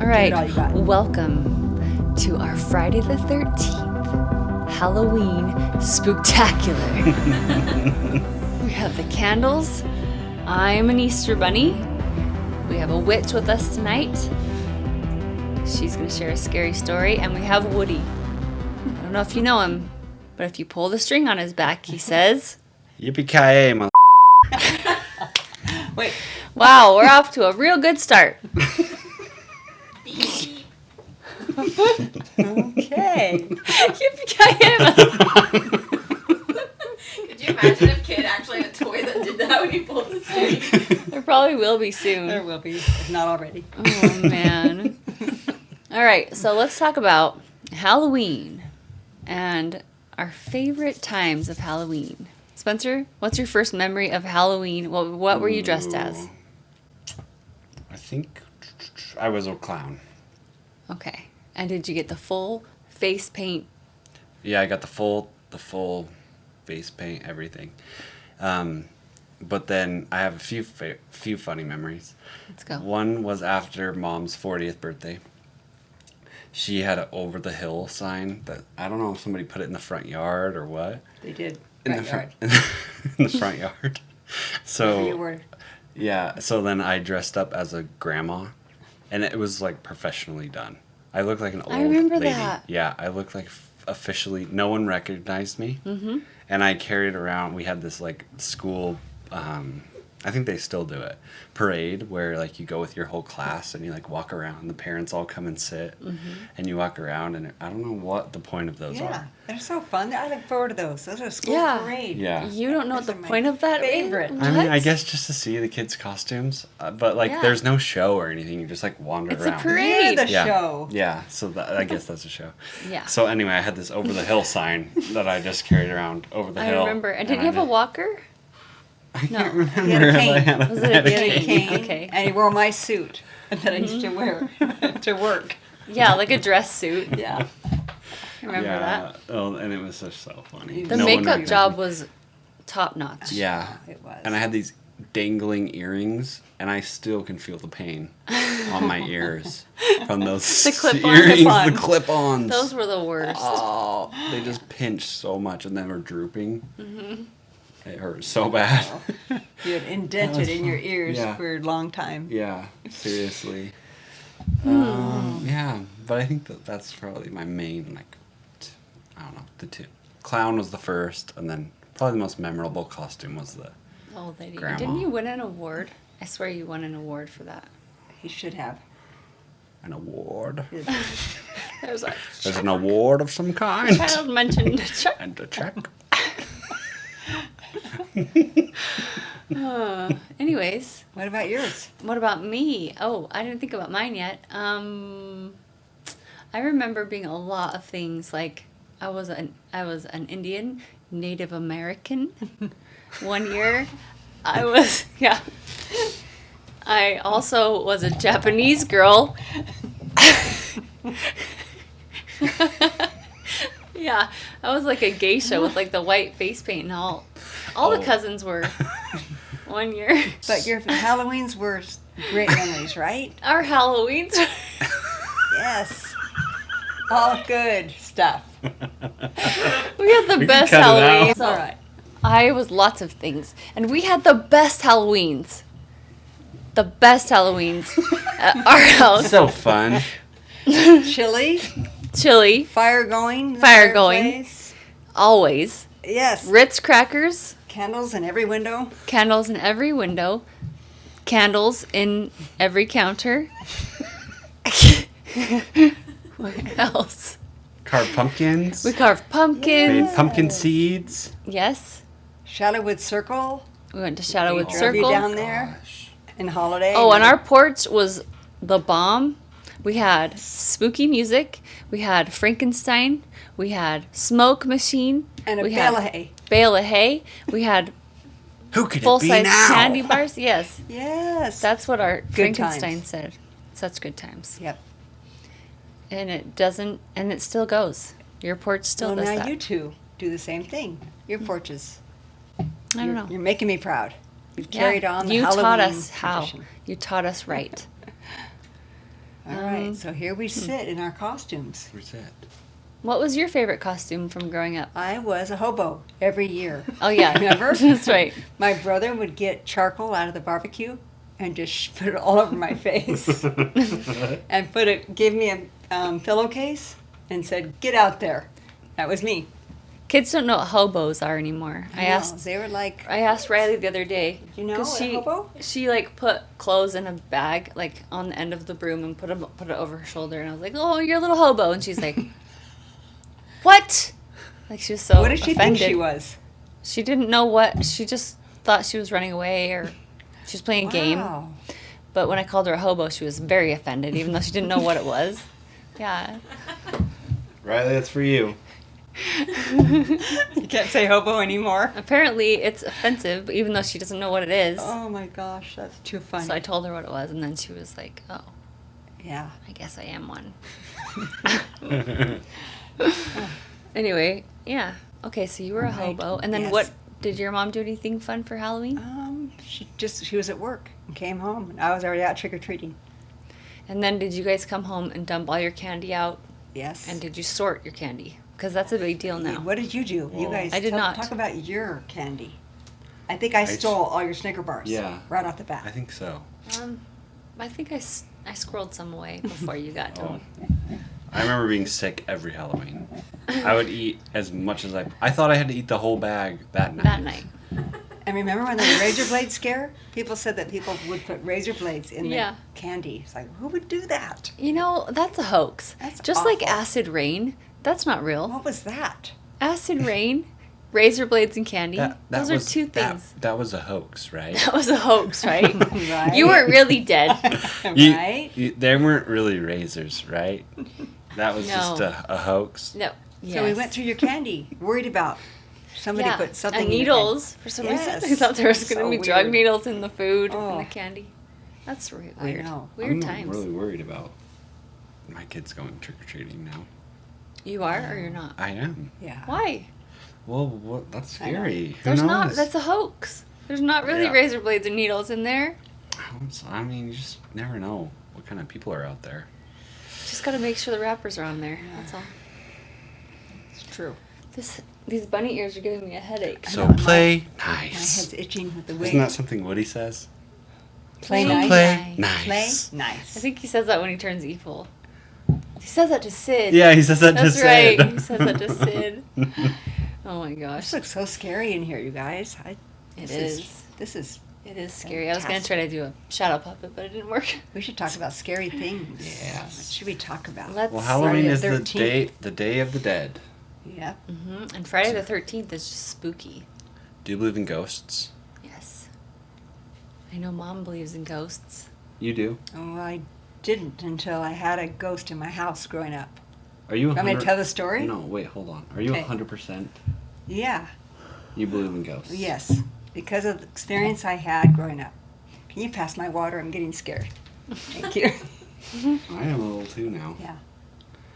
right. all you got. Welcome to our Friday the 13th Halloween Spooktacular. We have the candles. I'm an Easter bunny. We have a witch with us tonight. She's going to share a scary story. And we have Woody. I don't know if you know him, but if you pull the string on his back, he says... Yippee-ki-yay, mother... Wait. Wow, we're off to a real good start. Okay. Yippee-ki-yay. Could you imagine if Kid actually had a toy that did that when he pulled the string? There probably will be soon. There will be, if not already. Oh, man. All right, so let's talk about Halloween and our favorite times of Halloween. Spencer, what's your first memory of Halloween? What were you dressed as? I think I was a clown. Okay. And did you get the full face paint? Yeah, I got the full face paint, everything. But then I have a few funny memories. Let's go. One was after Mom's 40th birthday. She had an over the hill sign that I don't know if somebody put it in the front yard or what. They did. In the front yard. So You were. yeah, so then I dressed up as a grandma, and it was like professionally done. I looked like an old I remember lady. that. Yeah, I looked like officially. No one recognized me, and I carried around. We had this like school. I think they still do it. Parade where like you go with your whole class and you like walk around. The parents all come and sit, and you walk around. And I don't know what the point of those Yeah, are. they're so fun. I look forward to those. Those are school Yeah. parade. Yeah. You don't know what Those the are my point of that is? favorite. I mean, I What? guess just to see the kids' costumes, but like, Yeah. there's no show or anything. You just like wander It's a around. parade. Yeah, the Yeah. show. Yeah, so I guess that's a show. Yeah. So anyway, I had this over the hill sign that I just carried around over the I hill. remember. And did you have a walker? I No. can't remember. He had a if I cane. had Was it a He had a cane? cane, Okay. and he wore my suit that I used to wear to work. Yeah, like a dress suit. Yeah. I remember that. Oh, and it was just so funny. The No one makeup recognized job me. was top notch. Yeah. It was. And I had these dangling earrings, and I still can feel the pain on my ears from those The clip-on. earrings, Clip-on. the clip-ons. Those were the worst. Oh, they just pinched so much and then were drooping. It hurt so bad. You had indented in your ears Yeah. for a long time. Yeah, seriously. Yeah, but I think that's probably my main, like, I don't know, the two. Clown was the first, and then probably the most memorable costume was the... Old lady. Grandma. Didn't you win an award? I swear you won an award for that. He should have. An award. There's a There's an award of some kind. child mentioned Chuck. And a check. Anyways, What about yours? what about me? Oh, I didn't think about mine yet. I remember being a lot of things. Like I was an Indian, Native American. One year, I was I also was a Japanese girl. Yeah, I was like a geisha with like the white face paint and all. All the Oh. cousins were. One year. But your Halloweens were great memories, right? Our Halloweens. Yes. All good stuff. We had the We can best cut it out. Halloweens. All right. I was lots of things. And we had the best Halloweens. The best Halloweens at our house. So fun. Chili, Chili, fire going. in the Fire going. fireplace. always. Yes. Ritz crackers, Candles in every window. candles in every window, candles in every counter. What else? Carved pumpkins. We carved pumpkins. Made pumpkin seeds. Yes. Shadowwood Circle. We went to Shadowwood We drove you Circle. down there Gosh. in Holiday. Oh, and our porch was the bomb. We had spooky music. We had Frankenstein. We had smoke machine. And a we bale had of hay. bale of hay. We had Who could it be full-size now? candy bars. Yes, Yes. that's what our Good Frankenstein times. said. Such good times. Yep. And it doesn't, and it still goes. Your porch still Well, does now that. you two do the same thing. Your porches. I don't know. You're making me proud. You've Yeah. carried on the You Halloween taught us how. tradition. You taught us right. All right, so here we sit in our costumes. Where's that? What was your favorite costume from growing up? I was a hobo every year. Oh, yeah. Remember? That's right. My brother would get charcoal out of the barbecue and just put it all over my face. And give me a pillowcase and said, "Get out there." That was me. Kids don't know what hobos are anymore. I know, asked They were like, I asked Riley the other day. You know 'cause what a hobo? She like put clothes in a bag like on the end of the broom and put it over her shoulder, and I was like, "Oh, you're a little hobo," and she's like, "What?" Like she was so what did she offended. think she was? She didn't know what. She just thought she was running away or she was playing a game. Wow. But when I called her a hobo, she was very offended, even though she didn't know what it was. Yeah. Riley, that's for you. You can't say hobo anymore. Apparently, it's offensive, even though she doesn't know what it is. Oh my gosh, that's too funny. So I told her what it was, and then she was like, "Oh, Yeah. I guess I am one." Anyway, yeah. Okay, so you were a Right. hobo, and then Yes. what? Did your mom do anything fun for Halloween? She was at work and came home, and I was already out trick or treating. And then did you guys come home and dump all your candy out? Yes. And did you sort your candy? Because that's a big deal now. What did you do? You Whoa. guys I did not. talk about your candy. I think I stole all your Snicker bars. Yeah. Right off the bat. I think so. I think I squirreled some away before you got to Oh. them. I remember being sick every Halloween. I would eat as much as I thought I had to eat the whole bag that night. That night. And remember when the razor blade scare? People said that people would put razor blades in Yeah. the candy. It's like, who would do that? You know, that's a hoax. That's Just like awful. acid rain. That's not real. What was that? Acid rain, razor blades, and candy. That Those was, are two things. That was a hoax, right? That was a hoax, right? Right. You weren't really dead. Right? They weren't really razors, right? That was No. just a hoax. No. So we went through your candy, worried about somebody put something and in your needles. For some reason, Yes. I thought there was going to So be drug weird. needles in the food and Oh. the candy. That's weird. I know. Weird I'm times. really worried about my kids going trick or treating now. You are or you're not? I am. Yeah. Why? Well, that's scary. Who There's not. knows? That's a hoax. There's not really Yeah. razor blades or needles in there. I mean, you just never know what kind of people are out there. Just got to make sure the wrappers are on there. That's all. It's true. These bunny ears are giving me a headache. So know, play My nice. head's itching with the wig. Isn't that something Woody says? Play So nice. Play nice. Play nice. nice. I think he says that when he turns evil. He says that to Sid. Yeah, he says that That's to right. Sid. He says that to Sid. Oh my gosh. This looks so scary in here, you guys. It This is. This is. It is scary. I was going to try to do a shadow puppet, but it didn't work. We should talk about scary things. Yes. What should we talk about? Let's Well, Halloween Friday is the the 13th. day of the dead. Yep. And Friday the 13th is just spooky. Do you believe in ghosts? Yes. I know Mom believes in ghosts. You do. Oh, I didn't until I had a ghost in my house growing up. Are you? Want me to tell the story? No, wait, hold on. Are you Okay. 100%? Yeah. You believe in ghosts? Yes. Because of the experience I had growing up. Can you pass my water? I'm getting scared. Thank you. I am a little too now. Yeah.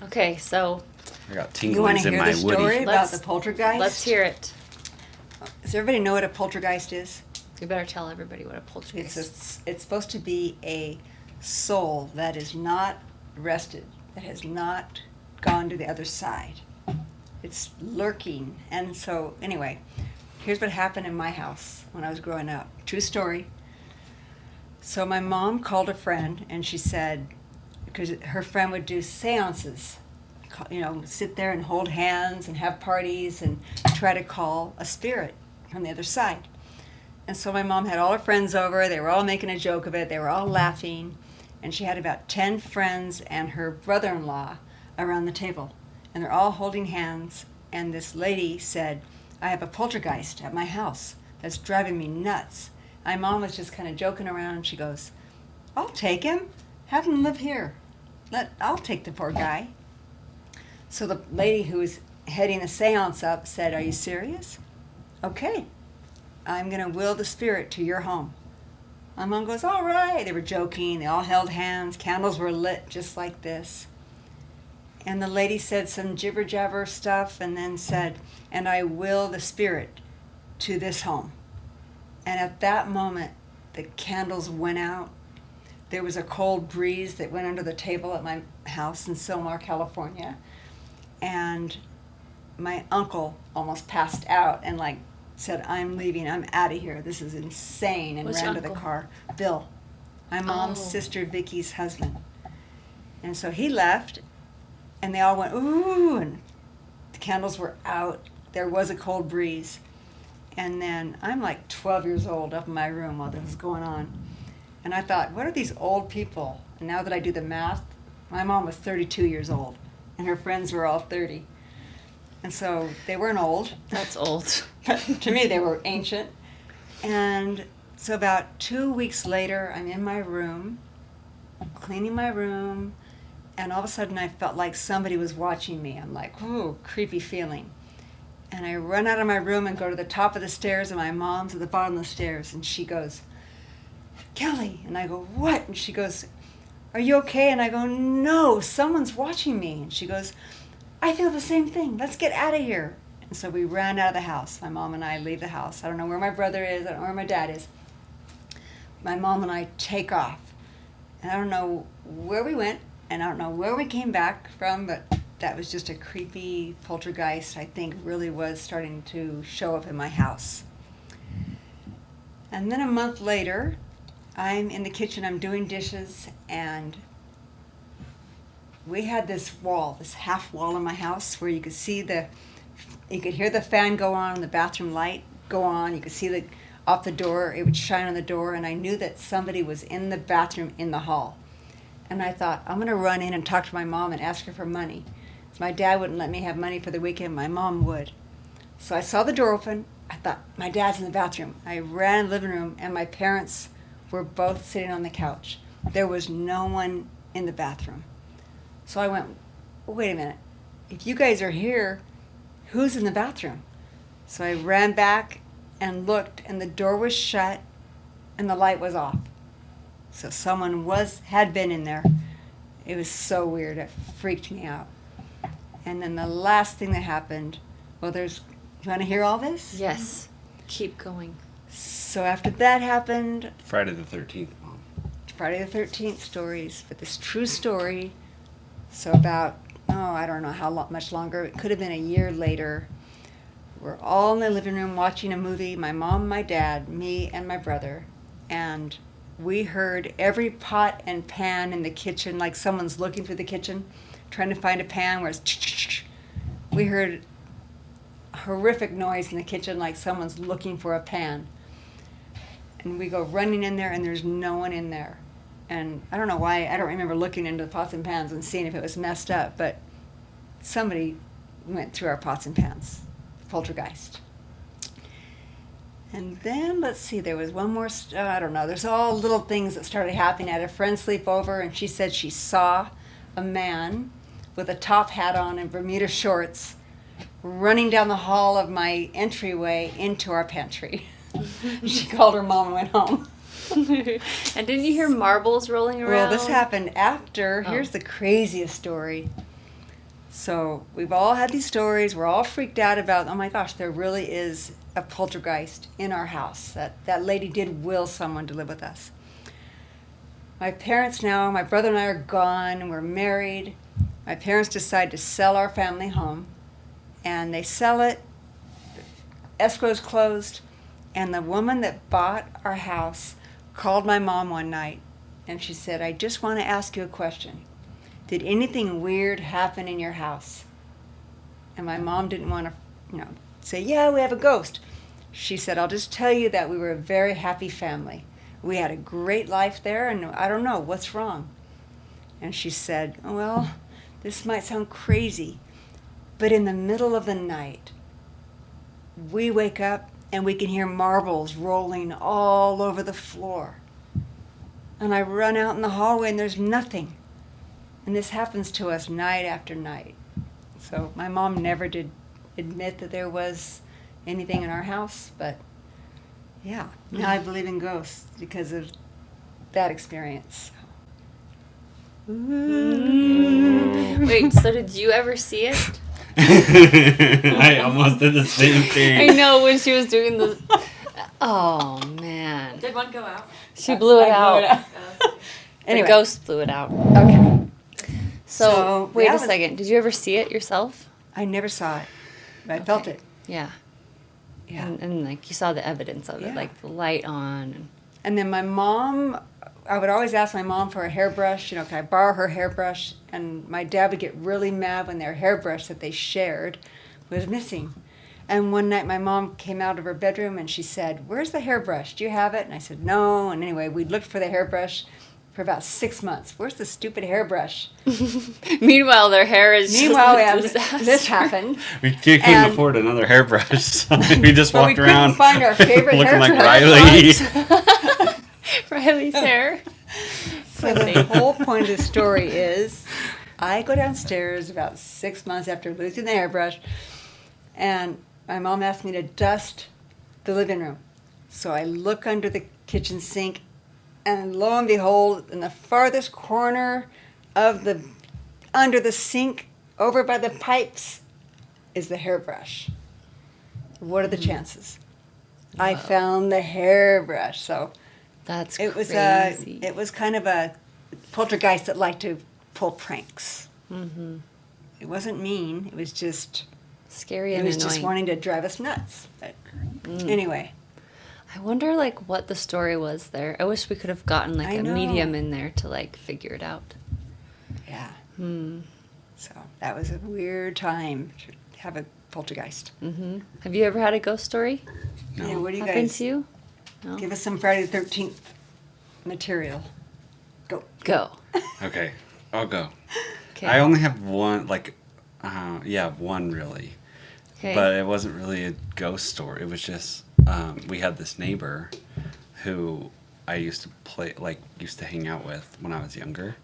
Okay, so I got You want tinglies to in hear my the story Woody. about the poltergeist? let's hear it. Does everybody know what a poltergeist is? You better tell everybody what a poltergeist is. It's supposed to be a soul that is not rested, that has not gone to the other side. It's lurking. And so, anyway, here's what happened in my house when I was growing up. True story. So my mom called a friend and she said, because her friend would do seances, you know, sit there and hold hands and have parties and try to call a spirit from the other side. And so my mom had all her friends over. They were all making a joke of it. They were all laughing. And she had about 10 friends and her brother-in-law around the table. And they're all holding hands. And this lady said, I have a poltergeist at my house that's driving me nuts. My mom was just kind of joking around. And she goes, I'll take him. Have him live here. I'll take the poor guy. So the lady who was heading the seance up said, are you serious? Okay. I'm going to will the spirit to your home. My mom goes, all right. They were joking. They all held hands. Candles were lit just like this. And the lady said some jibber-jabber stuff and then said, and I will the spirit to this home. And at that moment, the candles went out. there was a cold breeze that went under the table at my house in Sylmar, California. And my uncle almost passed out and like said, I'm leaving, I'm out of here, this is insane, and Which ran to the uncle? car. Bill, my mom's Oh. sister Vicky's husband. And so he left, and they all went, ooh, and the candles were out. There was a cold breeze. And then I'm like 12 years old up in my room while this was going on. And I thought, what are these old people? And now that I do the math, my mom was 32 years old, and her friends were all 30. And so they weren't old. That's old. But to me, they were ancient. And so about 2 weeks later, I'm in my room, cleaning my room, and all of a sudden I felt like somebody was watching me. I'm like, ooh, creepy feeling. And I run out of my room and go to the top of the stairs, and my mom's at the bottom of the stairs, and she goes, Kelli. And I go, what? And she goes, are you okay? And I go, no, someone's watching me. And she goes, I feel the same thing. Let's get out of here. And so we ran out of the house. My mom and I leave the house. I don't know where my brother is. I don't know where my dad is. My mom and I take off. And I don't know where we went, and I don't know where we came back from, but that was just a creepy poltergeist, I think, really was starting to show up in my house. And then a month later, I'm in the kitchen, I'm doing dishes, and we had this wall, this half wall in my house where you could hear the fan go on, the bathroom light go on, you could see off the door, it would shine on the door, and I knew that somebody was in the bathroom in the hall. And I thought, I'm gonna run in and talk to my mom and ask her for money. My dad wouldn't let me have money for the weekend, my mom would. So I saw the door open, I thought, my dad's in the bathroom. I ran in the living room, and my parents were both sitting on the couch. There was no one in the bathroom. So I went, wait a minute, if you guys are here, who's in the bathroom? So I ran back and looked, and the door was shut and the light was off. So someone had been in there. It was so weird, it freaked me out. And then the last thing that happened, you want to hear all this? Yes. Keep going. So after that happened, Friday the 13th, Mom. Friday the 13th stories, but this true story. So about, I don't know how much longer, it could have been a year later, we're all in the living room watching a movie, my mom, my dad, me, and my brother, and we heard every pot and pan in the kitchen, like someone's looking through the kitchen, trying to find a pan where it's we heard a horrific noise in the kitchen, like someone's looking for a pan. And we go running in there, and there's no one in there. And I don't know why, I don't remember looking into the pots and pans and seeing if it was messed up, but somebody went through our pots and pans, poltergeist. And then, let's see, there was one more, I don't know, there's all little things that started happening. I had a friend sleep over, and she said she saw a man with a top hat on and Bermuda shorts running down the hall of my entryway into our pantry. She called her mom and went home. And didn't you hear marbles rolling around? Well, this happened after. Here's the craziest story. So we've all had these stories. We're all freaked out about, oh my gosh, there really is a poltergeist in our house. That lady did will someone to live with us. My parents now, my brother and I are gone, and we're married. My parents decide to sell our family home, and they sell it. Escrow's closed, and the woman that bought our house called my mom one night, and she said, I just want to ask you a question. Did anything weird happen in your house? And my mom didn't want to, say, yeah, we have a ghost. She said, I'll just tell you that we were a very happy family. We had a great life there, and I don't know, what's wrong? And she said, well, this might sound crazy, but in the middle of the night, we wake up and we can hear marbles rolling all over the floor. And I run out in the hallway and there's nothing. And this happens to us night after night. So my mom never did admit that there was anything in our house, but yeah, now I believe in ghosts because of that experience. Wait, so did you ever see it? I almost did the same thing. I know, when she was doing the... Oh, man. Did one go out? She blew it I blew out. it out. Anyway. The ghost flew it out. Okay. So wait that a was- second. Did you ever see it yourself? I never saw it, but I felt Okay. it. Yeah. Yeah. And like you saw the evidence of it, Yeah. like the light on. And then my mom, I would always ask my mom for a hairbrush, can I borrow her hairbrush? And my dad would get really mad when their hairbrush that they shared was missing. And one night my mom came out of her bedroom and she said, "Where's the hairbrush? Do you have it?" And I said, "No." And anyway, we looked for the hairbrush for about 6 months. Where's the stupid hairbrush? Meanwhile, their hair is Meanwhile, just a disaster. this happened. We couldn't And- afford another hairbrush, so we just But we walked couldn't around find our favorite looking like hairbrush. Riley. Riley's hair. So the whole point of the story is I go downstairs about 6 months after losing the hairbrush, and my mom asked me to dust the living room. So I look under the kitchen sink, and lo and behold, in the farthest corner of under the sink, over by the pipes, is the hairbrush. What are the chances? I found the hairbrush. So That's it was crazy. it was kind of a poltergeist that liked to pull pranks. Mm-hmm. It wasn't mean. It was just Scary it and was annoying. just wanting to drive us nuts. But anyway, I wonder like what the story was there. I wish we could have gotten like I a know. medium in there to like figure it out. yeah. Hmm. So that was a weird time to have a poltergeist. Mm-hmm. Have you ever had a ghost story No. Yeah, what do you happen guys to you? No. give us some Friday the 13th material? Go. Go. Okay, I'll go. Okay. I only have one, one really. Okay. But it wasn't really a ghost story. It was just, we had this neighbor who I used to hang out with when I was younger,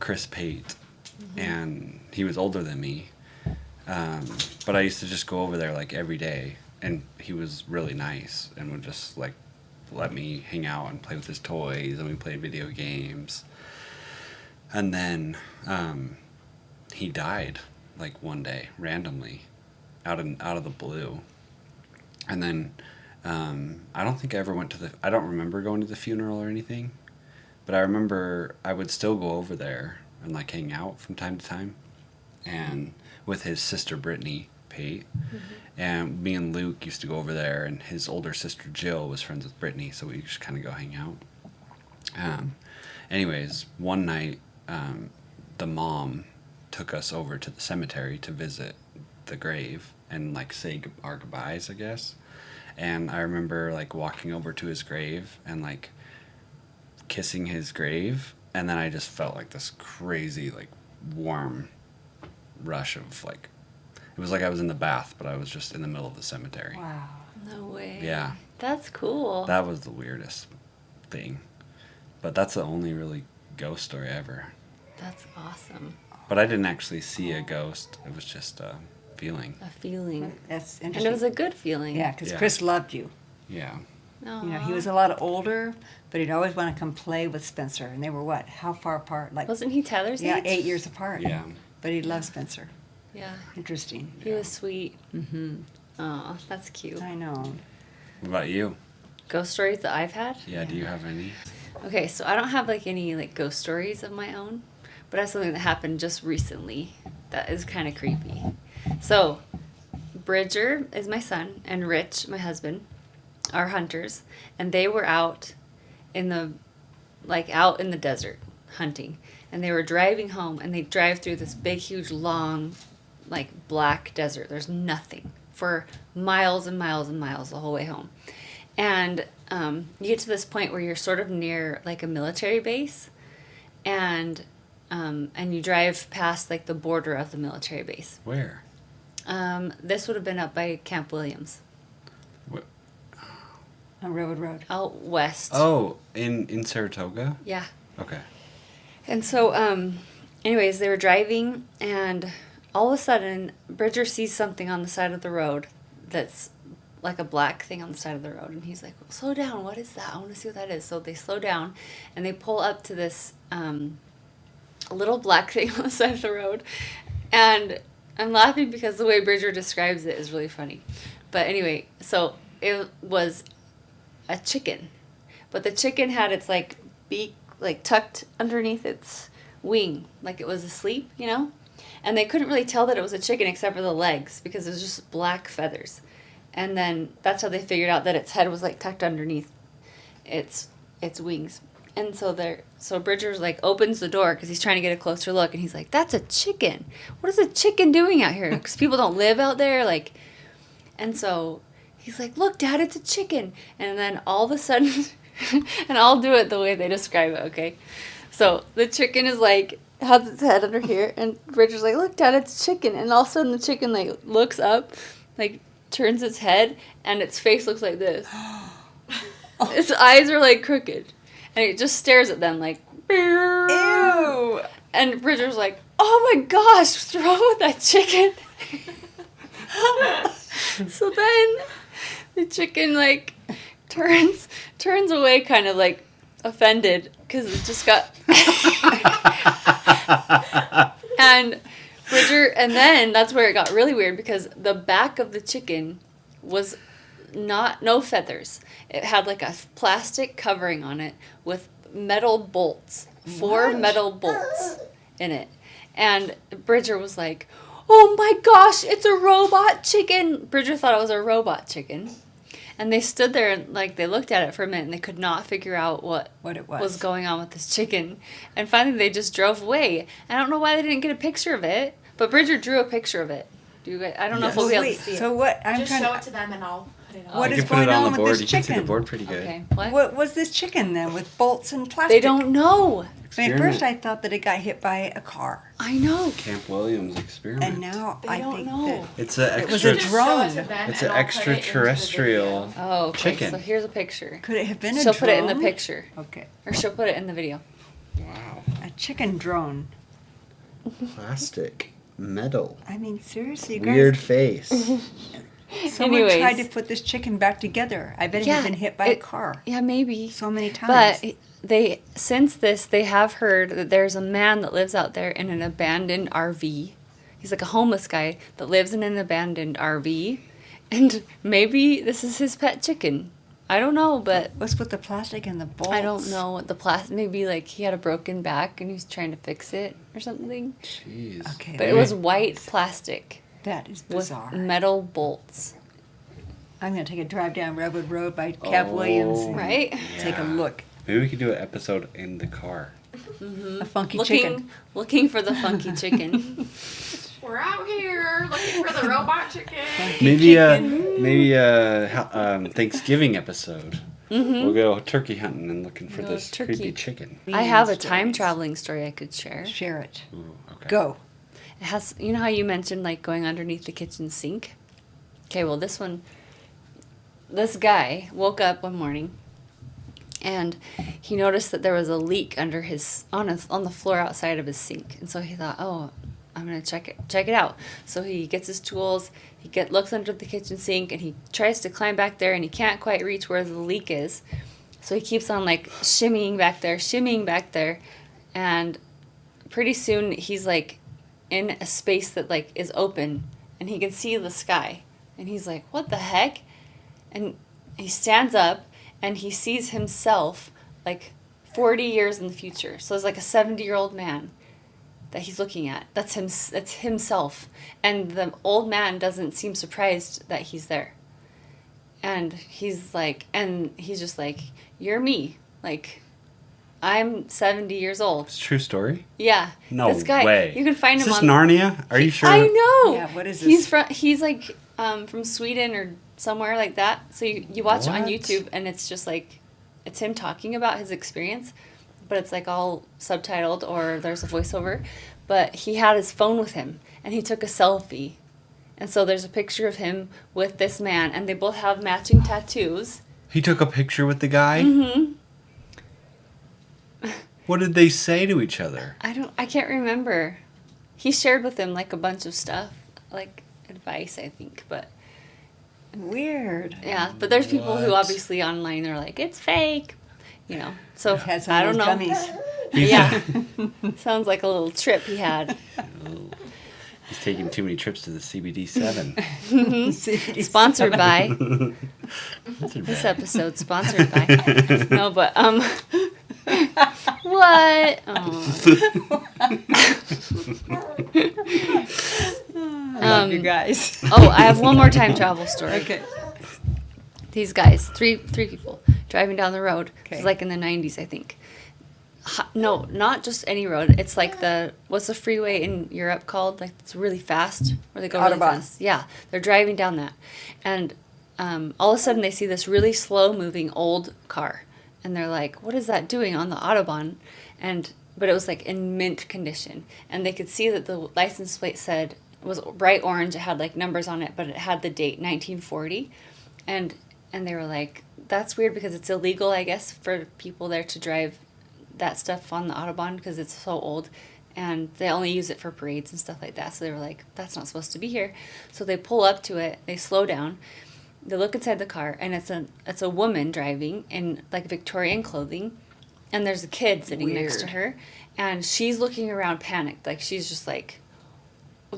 Chris Pate. And he was older than me. But I used to just go over there like every day. And he was really nice and would just like let me hang out and play with his toys, and we played video games. And then he died like one day randomly out of the blue. And then I don't think I ever went to I don't remember going to the funeral or anything, but I remember I would still go over there and like hang out from time to time, and with his sister Brittany Pate. And me and Luke used to go over there, and his older sister Jill was friends with Brittany, so we just kind of go hang out. Anyways, one night the mom took us over to the cemetery to visit the grave and like say our goodbyes, I guess. And I remember like walking over to his grave and like kissing his grave, and then I just felt like this crazy like warm rush of like, it was like I was in the bath, but I was just in the middle of the cemetery. Wow. No way. Yeah. That's cool. That was the weirdest thing. But that's the only really ghost story ever. That's awesome. But I didn't actually see a ghost. It was just a feeling. A feeling. That's And interesting. it was a good feeling. Yeah, because Yeah. Chris loved you. Yeah. He was a lot older, but he'd always want to come play with Spencer. And they were what? How far apart? Like, Wasn't he Tyler's yeah, age? 8 years apart. Yeah. But he loved Spencer. Yeah. Interesting. He was sweet. Mm-hmm. Oh, that's cute. I know. What about you? Ghost stories that I've had? Yeah, do you have any? Okay, so I don't have like any like ghost stories of my own, but I have something that happened just recently that is kind of creepy. So, Bridger is my son, and Rich, my husband, are hunters, and they were out in the desert hunting, and they were driving home, and they drive through this big, huge, long, like black desert. There's nothing for miles and miles and miles the whole way home, and you get to this point where you're sort of near like a military base, and you drive past like the border of the military base. Where? This would have been up by Camp Williams, What? On Railroad Road. out west. Oh, in Saratoga? Yeah. Okay. And so, anyways, they were driving, and all of a sudden, Bridger sees something on the side of the road that's like a black thing on the side of the road. And he's like, slow down, what is that? I want to see what that is. So they slow down, and they pull up to this little black thing on the side of the road. And I'm laughing because the way Bridger describes it is really funny. But anyway, so it was a chicken. But the chicken had its like beak like tucked underneath its wing, like it was asleep, you know? And they couldn't really tell that it was a chicken except for the legs because it was just black feathers. And then that's how they figured out that its head was like tucked underneath its wings. And so Bridger's like opens the door because he's trying to get a closer look, and he's like, "That's a chicken. What is a chicken doing out here? Because people don't live out there, like." And so he's like, "Look, Dad, it's a chicken." And then all of a sudden, and I'll do it the way they describe it, okay? So the chicken is like has its head under here, and Bridger's like, "Look, Dad, it's a chicken." And all of a sudden, the chicken like looks up, like turns its head, and its face looks like this. Its eyes are like crooked. And it just stares at them like, Ew! And Bridger's like, "Oh my gosh, what's wrong with that chicken?" So then the chicken like turns away, kind of like offended because it just got. And then that's where it got really weird because the back of the chicken was no feathers. It had like a plastic covering on it with metal bolts, 4 metal bolts in it. And Bridger was like, "Oh my gosh, it's a robot chicken." Bridger thought it was a robot chicken. And they stood there and like they looked at it for a minute and they could not figure out what it was going on with this chicken. And finally they just drove away. I don't know why they didn't get a picture of it, but Bridger drew a picture of it. I don't know if we'll be able to see it. So what? I'm Just trying show to. it to them and I'll put it on. What You is can put going it on on the with board. this You can see the chicken? board pretty good. Okay, what? What was this chicken then with bolts and plastic? They don't know. I mean, at first I thought that it got hit by a car, I know. Camp Williams experiment. and now They I don't think know. that It's an It was extra. a Just drone. show it to them It's and an I'll put it into the extraterrestrial. video. Oh, okay. Chicken. So here's a picture. could it have been a She'll drone? put it in the picture. Okay, Or she'll put it in the video. Wow. a chicken drone. Plastic. Metal. I mean, seriously, you Weird guys. face. Someone Anyways. tried to put this chicken back together. I bet it had been hit by a car Yeah, maybe. so many times. But they have heard that there's a man that lives out there in an abandoned RV. He's like a homeless guy that lives in an abandoned RV. And maybe this is his pet chicken. I don't know, but What's with the plastic and the bolts? I don't know what the plastic. Maybe like he had a broken back and he was trying to fix it or something. Jeez. Okay, But it was white plastic that is with bizarre. metal bolts. I'm gonna take a drive down Redwood Road by Cab Williams. And Right? Take a Yeah. look. Maybe we could do an episode in the car. A funky chicken. Looking for the funky chicken. We're out here looking for the robot chicken. Maybe a Thanksgiving episode. We'll go turkey hunting and looking for Go this turkey. creepy chicken. I have a Stories. time traveling story I could share. Share it. Ooh, okay. Go. It has, you know how you mentioned like going underneath the kitchen sink? Okay, well this guy woke up one morning and he noticed that there was a leak under on the floor outside of his sink. And so he thought, "Oh, I'm going to check it out." So he gets his tools, looks under the kitchen sink, and he tries to climb back there and he can't quite reach where the leak is. So he keeps on like shimmying back there, and pretty soon he's like in a space that like is open and he can see the sky. And he's like, "What the heck?" And he stands up and he sees himself like 40 years in the future. So it's like a 70-year-old man that he's looking at. That's himself. And the old man doesn't seem surprised that he's there. And he's just like, "You're me. Like, I'm 70 years old." It's a true story? Yeah. No this guy, way. You can find Is him this on Narnia? Are you sure? I know. Yeah, what is He's this? he's like from Sweden or somewhere like that. So you watch it on What? YouTube and it's just like it's him talking about his experience, but it's like all subtitled or there's a voiceover. But he had his phone with him and he took a selfie. And so there's a picture of him with this man and they both have matching tattoos. He took a picture with the guy? Mhm. What did they say to each other? I can't remember. He shared with him like a bunch of stuff, like advice, I think, but Weird. yeah, but there's people who What? obviously online are like, "It's fake," you know. So He had some I of don't those know. gummies. Yeah, sounds like a little trip he had. He's taking too many trips to the CBD7. Sponsored by That's a this bad- episode. Sponsored by no, but what? what? I love you guys. Oh, I have one more time travel story. Okay. These guys, three people, driving down the road. Okay. It's like in the 90s, I think. No, not just any road. It's like what's the freeway in Europe called? Like, it's really fast, where they go really Autobahn. fast. Yeah, they're driving down that. And all of a sudden they see this really slow-moving old car. And they're like, what is that doing on the Autobahn? But it was like in mint condition. And they could see that the license plate it was bright orange. It had like numbers on it, but it had the date 1940. And they were like, that's weird because it's illegal, I guess, for people there to drive that stuff on the Autobahn because it's so old. And they only use it for parades and stuff like that. So they were like, that's not supposed to be here. So they pull up to it. They slow down. They look inside the car, and it's a woman driving in like Victorian clothing, and there's a kid sitting next to her, and she's looking around panicked, like she's just like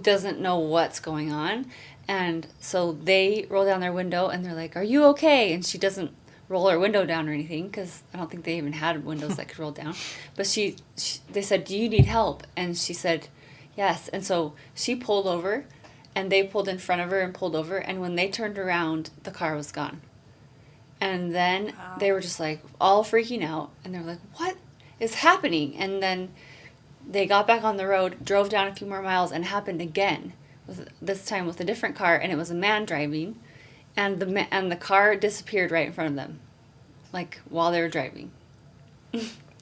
doesn't know what's going on. And so they roll down their window, and they're like, "Are you okay?" And she doesn't roll her window down or anything because I don't think they even had windows that could roll down. But they said, "Do you need help?" And she said, "Yes." And so she pulled over. And they pulled in front of her and pulled over. And when they turned around, the car was gone. And then they were just like all freaking out. And they were like, what is happening? And then they got back on the road, drove down a few more miles, and it happened again. This time with a different car. And it was a man driving. And the car disappeared right in front of them. Like while they were driving.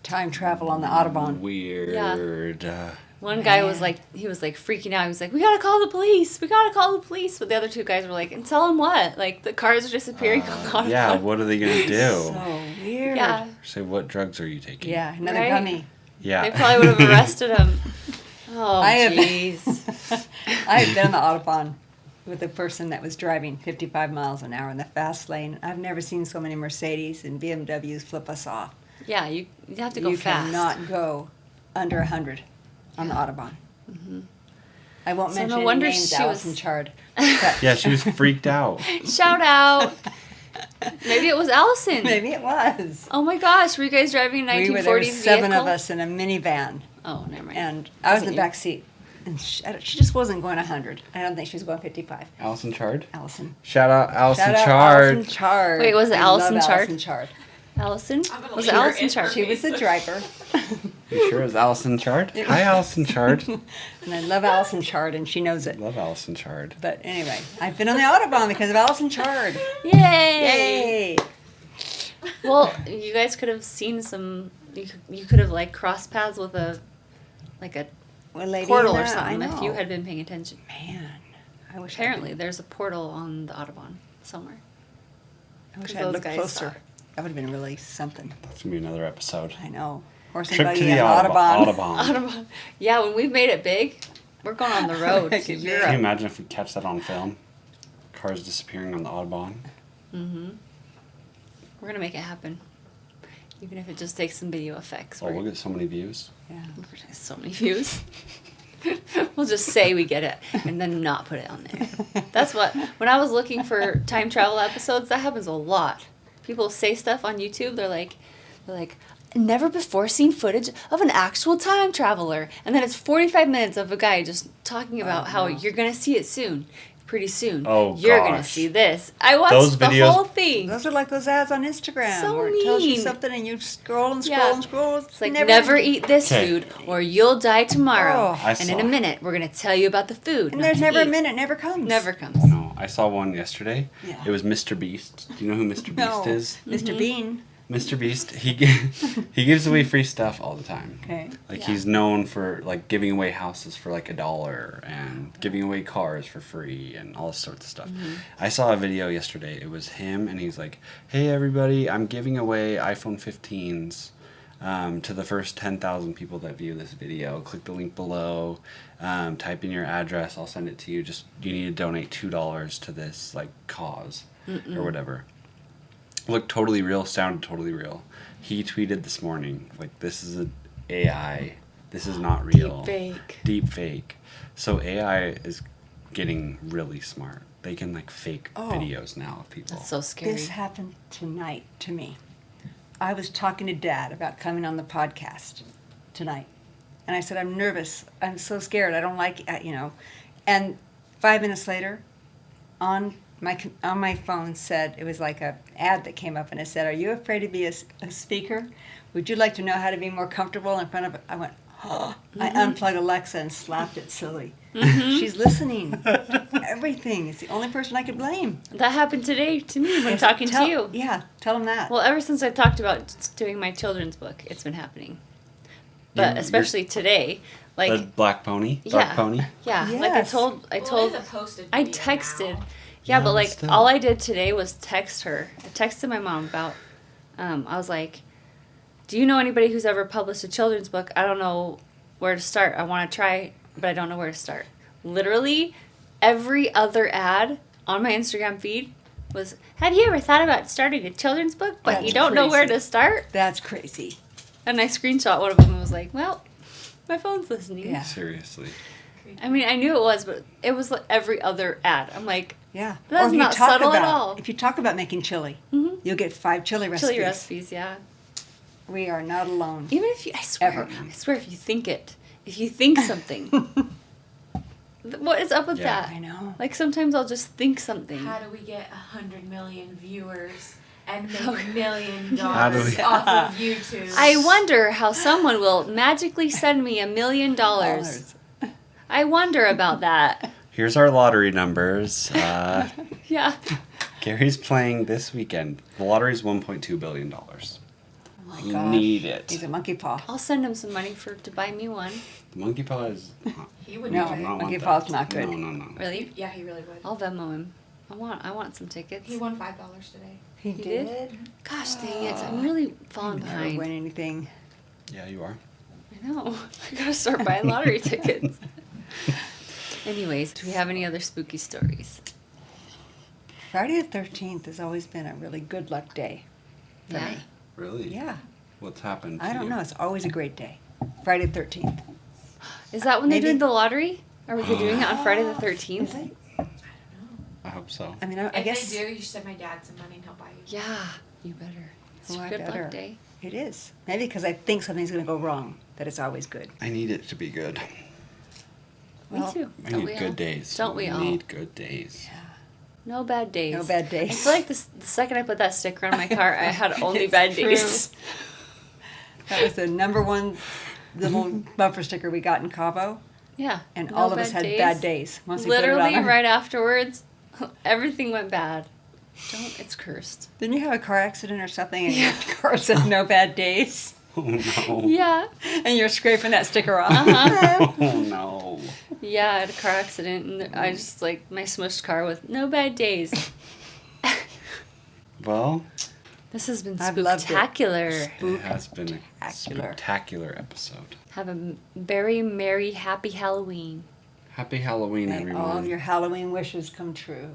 Time travel on the Autobahn. Weird. One guy was like, freaking out. He was like, we gotta call the police. But the other two guys were like, and tell them what? Like, the cars are disappearing. Yeah, what are they going to do? So weird. Yeah. Say, what drugs are you taking? Yeah, another Right? gummy. Yeah. They probably would have arrested him. Oh, jeez. I have been on the Autobahn with a person that was driving 55 miles an hour in the fast lane. I've never seen so many Mercedes and BMWs flip us off. Yeah, you have to go fast. You cannot go under 100 on the Autobahn. Mm-hmm. I won't So no mention wonder any names, she Allison was- Chard. Yeah, she was freaked out. Shout out. Maybe it was Allison. Maybe it was. Oh my gosh, were you guys driving a 1940s There were seven vehicle? of us in a minivan, Oh, never mind. and I was in Wasn't the you. back seat. And she just wasn't going 100. I don't think she was going 55. Allison Chard? Allison. Shout out Allison Shout out Chard. Allison Chard. Wait, was it I Allison love Chard? Allison Chard. Allison? I'm gonna Was leave it her Allison in Chard? her She was the driver. You sure it was Allison Chard? Hi, Allison Chard. And I love Allison Chard, and she knows it. Love Allison Chard. But anyway, I've been on the Autobahn because of Allison Chard. Yay! Yay! Well, you guys could have seen some. You could have like crossed paths with a Well, lady, portal or I something if you know. had been paying attention. Man, I wish Apparently, there's a portal on the Autobahn somewhere. I wish 'cause I'd those looked guys closer. saw it. That would have been really something. That's going to be another episode. I know. Horse and Trip to buggy the on Autobahn. Autobahn. Autobahn. Yeah, when we've made it big, we're going on the road Make to it big. Can you Europe. imagine if we catch that on film? Cars disappearing on the Autobahn. Mm-hmm. We're gonna make it happen, even if it just takes some video effects. Oh, we'll get so many views. Yeah. We're gonna have so many views. We'll just say we get it and then not put it on there. That's what, when I was looking for time travel episodes, that happens a lot. People say stuff on YouTube, they're like, never before seen footage of an actual time traveler. And then it's 45 minutes of a guy just talking about how you're going to see it soon. Pretty soon. Oh, you're going to gosh. see this. I watched Those the videos- whole thing. Those are like those ads on Instagram So where it tells you mean. something and you scroll and scroll Yeah. and scroll. It's like, never eat this 'Kay. food or you'll die tomorrow. Oh. I And in saw. a minute, we're going to tell you about the food. And not there's to never a eat. minute, never comes. Never comes. No, I saw one yesterday. Yeah. It was Mr. Beast. Do you know who Mr. No. Beast is? mister Bean. Mr. Beast, he he gives away free stuff all the time. Okay. Like Yeah. he's known for like giving away houses for like $1 and giving away cars for free and all sorts of stuff. I saw a video yesterday. It was him and he's like, "Hey everybody, I'm giving away iPhone 15s to the first 10,000 people that view this video. Click the link below. Type in your address. I'll send it to you. Just you need to donate $2 to this like cause or whatever." Looked totally real, sounded totally real. He tweeted this morning, like, this is an AI. This is not real. Fake. Deep fake. So AI is getting really smart. They can, like, fake Oh. videos now of people. That's so scary. This happened tonight to me. I was talking to Dad about coming on the podcast tonight. And I said, I'm nervous. I'm so scared. I don't like it, you know. And 5 minutes later, on my phone said, it was like a ad that came up, and it said, are you afraid to be a speaker? Would you like to know how to be more comfortable in front of, I went, oh. I unplugged Alexa and slapped it silly. She's listening to everything. It's the only person I could blame. That happened today to me when Yes, talking to you. Yeah, tell them that. Well, ever since I talked about doing my children's book, it's been happening. But You're- especially today, like the black pony, dark yeah, pony. yeah. Yes. Like I told, Well, it is a posted I video texted. now. Yeah, Yeah, but like still. all I did today was text her. I texted my mom about. I was like, "Do you know anybody who's ever published a children's book? I don't know where to start. I want to try, but I don't know where to start." Literally, every other ad on my Instagram feed was, "Have you ever thought about starting a children's book, but That's you don't know where crazy. to start?" That's crazy. And I screenshot one of them and was like, "Well, my phone's listening." Yeah. Seriously. I mean, I knew it was, but it was like every other ad. I'm like, Yeah. That's Or if you not talk subtle at about- all. If you talk about making chili, Mhm. you'll get 5 chili recipes. chili recipes, yeah. We are not alone. Even if you, I swear, Ever. if you think it, if you think something, what is up with Yeah. that? I know. Like sometimes I'll just think something. How do we get 100 million viewers and make How- $1 million How do we- off of YouTube? I wonder how someone will magically send me $1 million. I wonder about that. Here's our lottery numbers. Yeah. Gary's playing this weekend. The lottery's $1.2 billion. Oh my You gosh. need it. He's a monkey paw. I'll send him some money to buy me one. The monkey paw is. He would No. do I it. don't want Monkey that. paw's not good. No. Really? Yeah, he really would. I'll Venmo him. I want some tickets. He won $5 today. He He did? Gosh dang it! I'm really falling Never behind. win anything. Yeah, you are. I know. I gotta start buying lottery tickets. Anyways, do we have any other spooky stories? Friday the 13th has always been a really good luck day for Yeah? me. Really? Yeah. What's happened? I to don't you? know. It's always a great day. Friday the 13th. Is that when they're Maybe- doing the lottery? Are they doing it on Friday the Is 13th? it? I don't know. I hope so. I mean, I If guess they do, you should send my dad some money and he'll buy you. Yeah, you better. It's Oh, a I good better. luck day. it is. Maybe because I think something's going to go wrong, that it's always good. I need it to be good. Me Well, too. I Don't need we good all? days. Don't we all? need good days. No bad days. No bad I days. feel like the second I put that sticker on my car, I had only It's bad true. days. That was the number one little bumper sticker we got in Cabo, Yeah. and no all of us bad had bad days. Once we put it Literally on. right afterwards, everything went bad. It's cursed. Didn't you have a car accident or something, and your car said no bad days? Oh no. Yeah. And you're scraping that sticker off. Uh-huh. Oh no. Yeah, I had a car accident, and I just like my smushed car with no bad days. Well, This has been I've loved it. spectacular. it has been a Spectacular. spectacular episode. Have a very merry, happy Halloween. Happy Halloween, May everyone. all of your Halloween wishes come true.